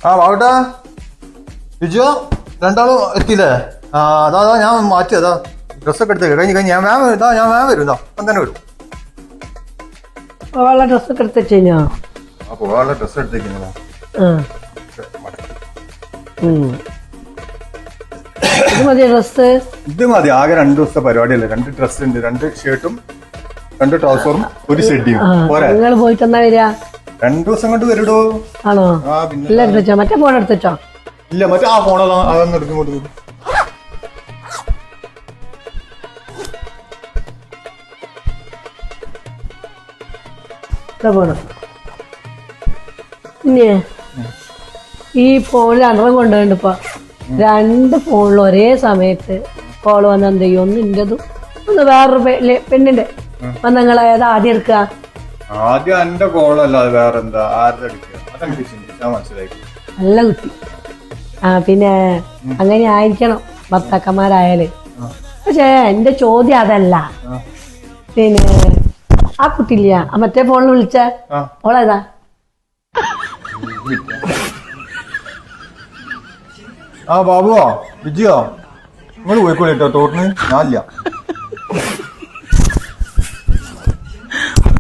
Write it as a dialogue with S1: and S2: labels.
S1: ആ വാവട്ടാ വിജയോ രണ്ടാളും എത്തിയില്ലേ? ആ അതാ ഞാൻ മാറ്റി അതാ ഡ്രസ്സൊക്കെ എടുത്തേക്ക് കഴിഞ്ഞ് ഞാൻ വേഗം വരും ഇതാ അപ്പം തന്നെ വരും.
S2: പോവാനുള്ള ഡ്രസ്സൊക്കെ എടുത്ത് കഴിഞ്ഞോ?
S1: ആ പോകാനുള്ള ഡ്രസ്സ് എടുത്തേക്കുന്നതാ.
S2: ഇത് മതി ഡ്രസ്?
S1: ഇത് മതി, ആകെ 2 ദിവസത്തെ പരിപാടിയല്ലേ. 2 ഡ്രസ് ഉണ്ട്, 2 ഷർട്ടും 2 ട്രൗസറും 1 ഷെഡിയും പോരാ.
S2: നിങ്ങൾ പോയിട്ട് എന്നാ വരിക?
S1: 2 ദിവസം കൊണ്ട് വരടോ.
S2: ആണോ? ഇല്ല എടുത്തോ, മറ്റേ ഫോൺ എടുത്തോ?
S1: ഇല്ല മറ്റേ ആ ഫോൺ അതൊന്നും എടുക്കും.
S2: പിന്നെ ഈ ഫോണിൽ അണ്ടറും കൊണ്ടുപോയിണ്ട് ഇപ്പൊ 2 ഫോണിൽ ഒരേ സമയത്ത് കോള് വന്ന എന്ത് ചെയ്യും? ഒന്ന് ഇന്റതും ഒന്ന് വേറൊരു പെണ്ണിന്റെ വന്ന് നിങ്ങൾ ഏതാ ആദ്യം എടുക്കുക?
S1: ആദ്യം എന്റെ കോളല്ലാതെ വേറെ എന്താ ആരുടെ എടുക്കുക? അതെനിക്ക് ചിന്തിച്ചാ മനസ്സിലായി.
S2: നല്ല കുട്ടി. പിന്നെ അങ്ങനെ ആയിരിക്കണം ഭർത്താക്കന്മാരായാല്. പക്ഷേ എന്റെ ചോദ്യം അതല്ല. പിന്നെ ആ കുട്ടിയില്ല മറ്റേ ഫോണിൽ വിളിച്ച ഓളേതാ?
S1: ആ ബാബുവോ വിജയോ നിങ്ങൾ പോയിക്കോളിട്ടോ തോട്ടിന്. ഞാനില്ല.